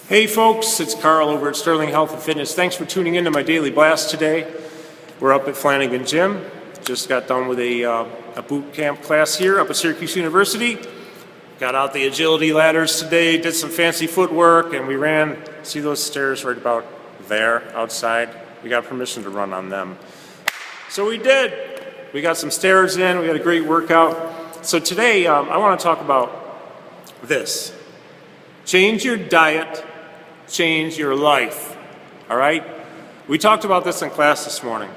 Hey folks, it's Karl over at Sterling Health and Fitness. Thanks for tuning into my daily blast today. We're up at Flanagan Gym. Just got done with a boot camp class here up at Syracuse University. Got out the agility ladders today, did some fancy footwork, and we ran, see those stairs right about there outside? We got permission to run on them. So we did. We got some stairs in, we had a great workout. So today I want to talk about this. Change your diet, change your life, all right? We talked about this in class this morning.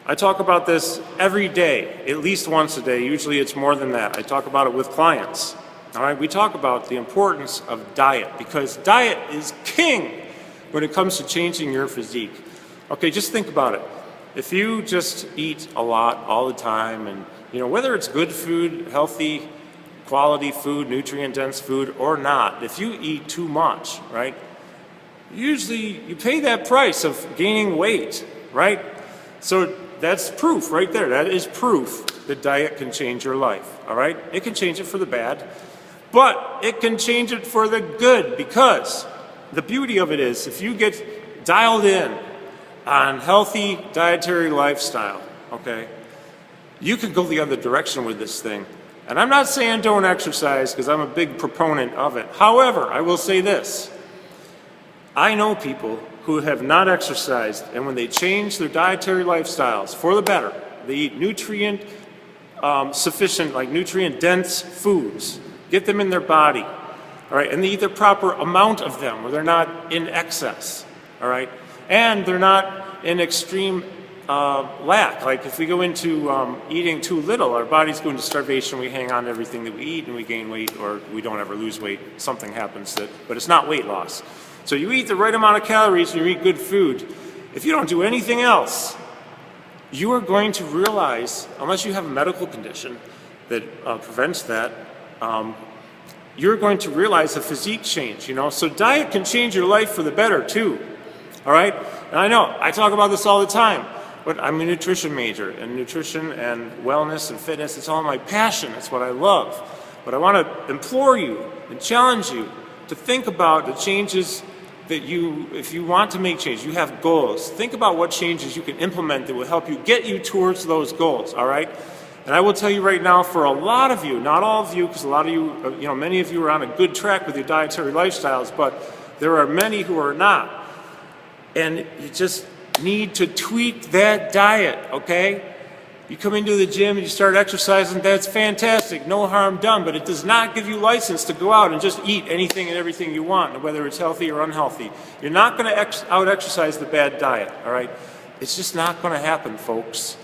I talk about this every day, at least once a day. Usually it's more than that. I talk about it with clients, all right? We talk about the importance of diet because diet is king when it comes to changing your physique. Okay, just think about it. If you just eat a lot all the time and, whether it's good food, healthy, quality food, nutrient-dense food, or not, if you eat too much, right, usually you pay that price of gaining weight, right? So that's proof right there. That is proof that diet can change your life, all right? It can change it for the bad, but it can change it for the good because the beauty of it is if you get dialed in on healthy dietary lifestyle, okay, you can go the other direction with this thing. And I'm not saying don't exercise because I'm a big proponent of it. However, I will say this. I know people who have not exercised, and when they change their dietary lifestyles for the better, they eat nutrient sufficient, like nutrient-dense foods, get them in their body, all right, and they eat the proper amount of them where they're not in excess, all right, and they're not in extreme lack. Like if we go into eating too little, our bodies go into starvation, we hang on to everything that we eat and we gain weight or we don't ever lose weight. Something happens but it's not weight loss. So you eat the right amount of calories and you eat good food. If you don't do anything else, you are going to realize, unless you have a medical condition that prevents that, you're going to realize a physique change, So diet can change your life for the better too, all right? And I know, I talk about this all the time. But I'm a nutrition major, and nutrition and wellness and fitness, it's all my passion. It's what I love. But I want to implore you and challenge you to think about the changes that if you want to make change, you have goals. Think about what changes you can implement that will help you get you towards those goals, all right? And I will tell you right now, for a lot of you, not all of you, because a lot of you, many of you are on a good track with your dietary lifestyles, but there are many who are not. And you just need to tweak that diet, okay? You come into the gym and you start exercising, that's fantastic, no harm done, but it does not give you license to go out and just eat anything and everything you want, whether it's healthy or unhealthy. You're not going to out-exercise the bad diet, all right? It's just not going to happen, folks.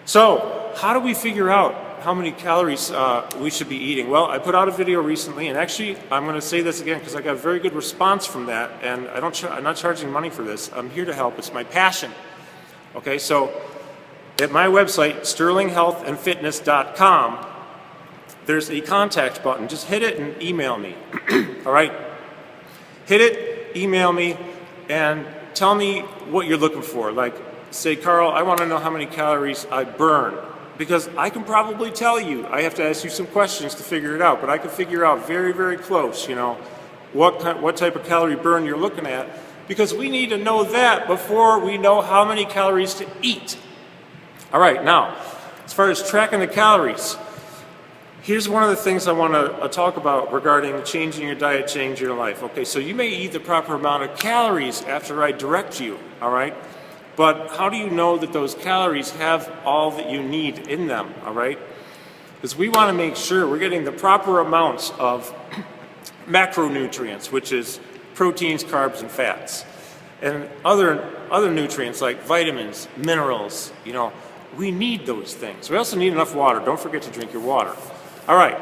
So, how do we figure out how many calories we should be eating? Well, I put out a video recently, and actually, I'm going to say this again because I got a very good response from that, and I'm not charging money for this. I'm here to help. It's my passion. Okay, so at my website, sterlinghealthandfitness.com, there's a contact button. Just hit it and email me. All right? Hit it, email me, and tell me what you're looking for. Like, say, Karl, I want to know how many calories I burn. Because I can probably tell you, I have to ask you some questions to figure it out, but I can figure out very, very close, what type of calorie burn you're looking at, because we need to know that before we know how many calories to eat. All right, now, as far as tracking the calories, here's one of the things I want to talk about regarding changing your diet, changing your life. Okay, so you may eat the proper amount of calories after I direct you, all right? But how do you know that those calories have all that you need in them, all right? Because we want to make sure we're getting the proper amounts of macronutrients, which is proteins, carbs, and fats. And other nutrients like vitamins, minerals, we need those things. We also need enough water. Don't forget to drink your water. All right.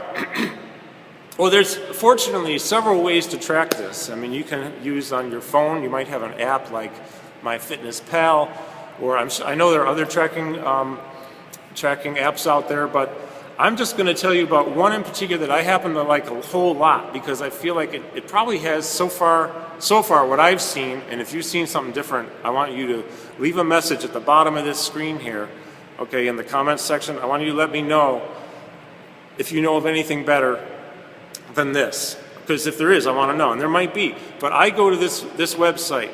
Well, there's fortunately several ways to track this. I mean, you can use on your phone. You might have an app like MyFitnessPal, or I know there are other tracking apps out there, but I'm just going to tell you about one in particular that I happen to like a whole lot because I feel like it probably has so far what I've seen, and if you've seen something different, I want you to leave a message at the bottom of this screen here, okay, in the comments section. I want you to let me know if you know of anything better than this, Because if there is, I want to know, and there might be. But I go to this website.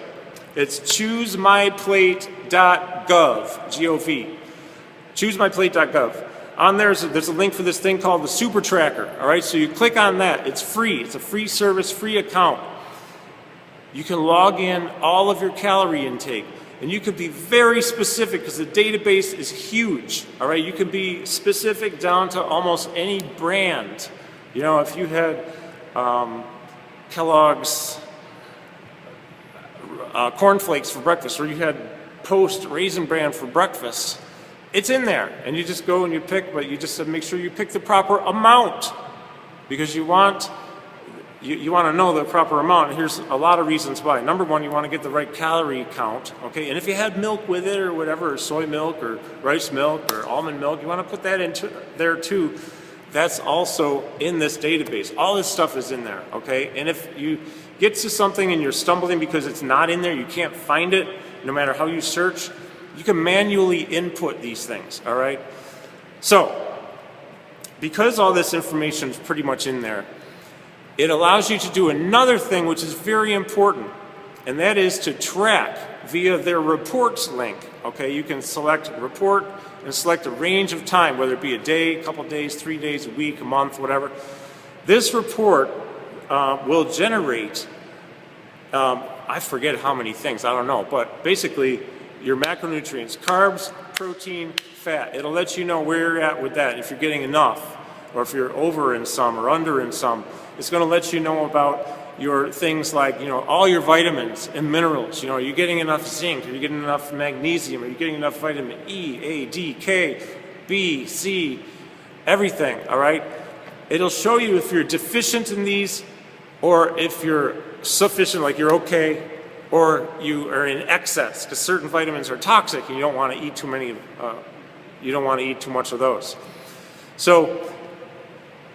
It's choosemyplate.gov, G-O-V. Choosemyplate.gov. On there's a link for this thing called the Super Tracker. All right, so you click on that. It's free. It's a free service, free account. You can log in all of your calorie intake, and you can be very specific because the database is huge. All right, you can be specific down to almost any brand. You know, if you had Kellogg's cornflakes for breakfast, or you had Post Raisin Bran for breakfast, it's in there, and you just go and you pick, but you just make sure you pick the proper amount, because you want to know the proper amount. And here's a lot of reasons why. Number one, you want to get the right calorie count, okay? And if you had milk with it or whatever, or soy milk or rice milk or almond milk, you want to put that into there too. That's also in this database. All this stuff is in there, okay? And if you get to something and you're stumbling because it's not in there, you can't find it, no matter how you search, you can manually input these things, all right? So, because all this information is pretty much in there, it allows you to do another thing which is very important, and that is to track via their reports link, okay? You can select report and select a range of time, whether it be a day, a couple days, 3 days, a week, a month, whatever. This report will generate, I forget how many things, I don't know, but basically your macronutrients, carbs, protein, fat. It'll let you know where you're at with that, if you're getting enough, or if you're over in some or under in some. It's going to let you know about your things like, you know, all your vitamins and minerals. You know, are you getting enough zinc? Are you getting enough magnesium? Are you getting enough vitamin E, A, D, K, B, C, everything, all right? It'll show you if you're deficient in these, or if you're sufficient, like you're okay, or you are in excess, because certain vitamins are toxic and you don't want to eat too many, you don't want to eat too much of those. So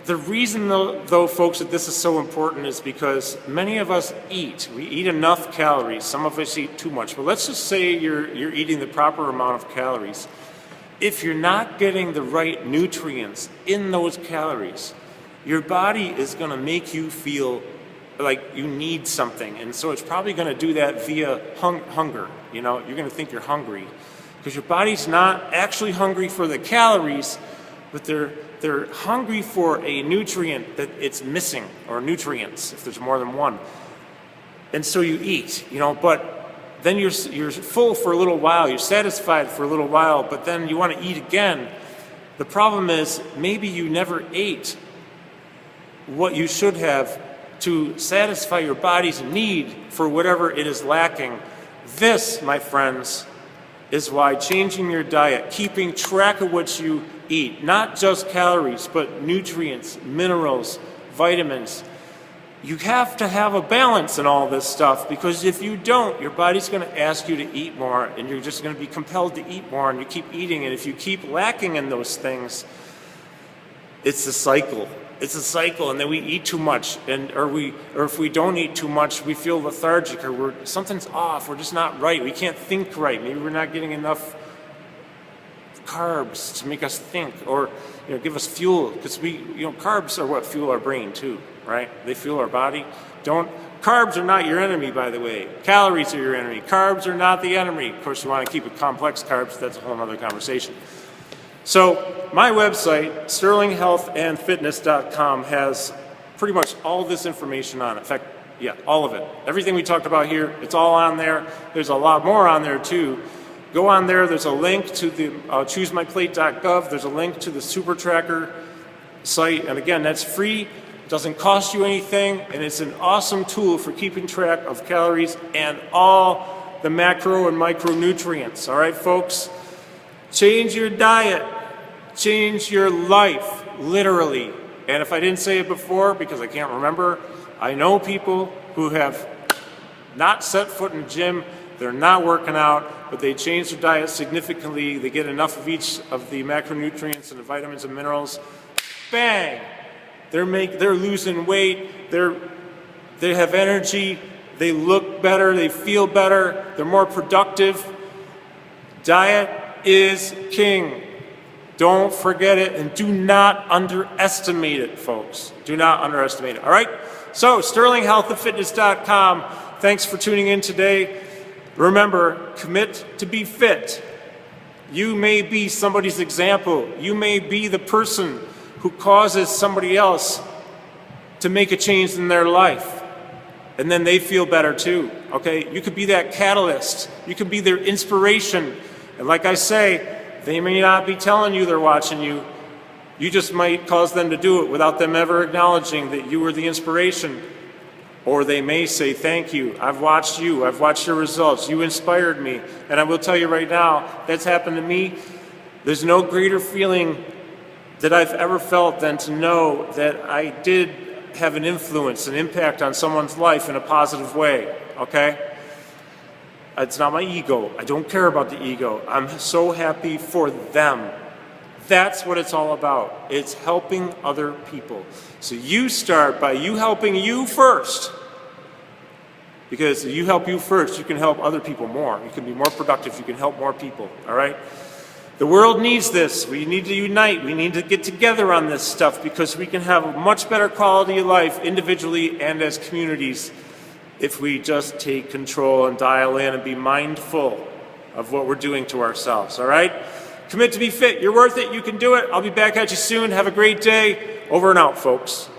the reason though, folks, that this is so important is because many of us eat. We eat enough calories. Some of us eat too much. But let's just say you're eating the proper amount of calories. If you're not getting the right nutrients in those calories, your body is going to make you feel like you need something. And so it's probably going to do that via hunger. You know, you're going to think you're hungry because your body's not actually hungry for the calories, but they're hungry for a nutrient that it's missing, or nutrients if there's more than one. And so you eat, you know, but then you're full for a little while, you're satisfied for a little while, but then you want to eat again. The problem is maybe you never ate what you should have to satisfy your body's need for whatever it is lacking. This, my friends, is why changing your diet, keeping track of what you eat, not just calories, but nutrients, minerals, vitamins. You have to have a balance in all this stuff, because if you don't, your body's going to ask you to eat more, and you're just going to be compelled to eat more, and you keep eating. And if you keep lacking in those things, it's a cycle. It's a cycle, and then we eat too much, or if we don't eat too much, we feel lethargic, or something's off. We're just not right. We can't think right. Maybe we're not getting enough carbs to make us think, or give us fuel, because carbs are what fuel our brain too, right? They fuel our body. Carbs are not your enemy, by the way. Calories are your enemy. Carbs are not the enemy. Of course, you want to keep it complex carbs. That's a whole other conversation. So my website, sterlinghealthandfitness.com, has pretty much all this information on it. In fact, yeah, all of it. Everything we talked about here, it's all on there. There's a lot more on there too. Go on there. There's a link to the choosemyplate.gov. There's a link to the Super Tracker site. And again, that's free. It doesn't cost you anything. And it's an awesome tool for keeping track of calories and all the macro and micronutrients. All right, folks? Change your diet. Change your life, literally. And if I didn't say it before, because I can't remember, I know people who have not set foot in the gym, they're not working out, but they change their diet significantly. They get enough of each of the macronutrients and the vitamins and minerals. Bang! They're losing weight. They have energy. They look better. They feel better. They're more productive. Diet is king. Don't forget it, and do not underestimate it, folks. Do not underestimate it, all right? So, sterlinghealthandfitness.com. Thanks for tuning in today. Remember, commit to be fit. You may be somebody's example. You may be the person who causes somebody else to make a change in their life. And then they feel better too, okay? You could be that catalyst. You could be their inspiration. And like I say, they may not be telling you they're watching you. You just might cause them to do it without them ever acknowledging that you were the inspiration. Or they may say, thank you, I've watched you, I've watched your results, you inspired me. And I will tell you right now, that's happened to me. There's no greater feeling that I've ever felt than to know that I did have an influence, an impact on someone's life in a positive way, okay? It's not my ego. I don't care about the ego. I'm so happy for them. That's what it's all about. It's helping other people. So you start by you helping you first. Because if you help you first, you can help other people more. You can be more productive. You can help more people, all right? The world needs this. We need to unite. We need to get together on this stuff because we can have a much better quality of life individually and as communities if we just take control and dial in and be mindful of what we're doing to ourselves, all right? Commit to be fit. You're worth it. You can do it. I'll be back at you soon. Have a great day. Over and out, folks.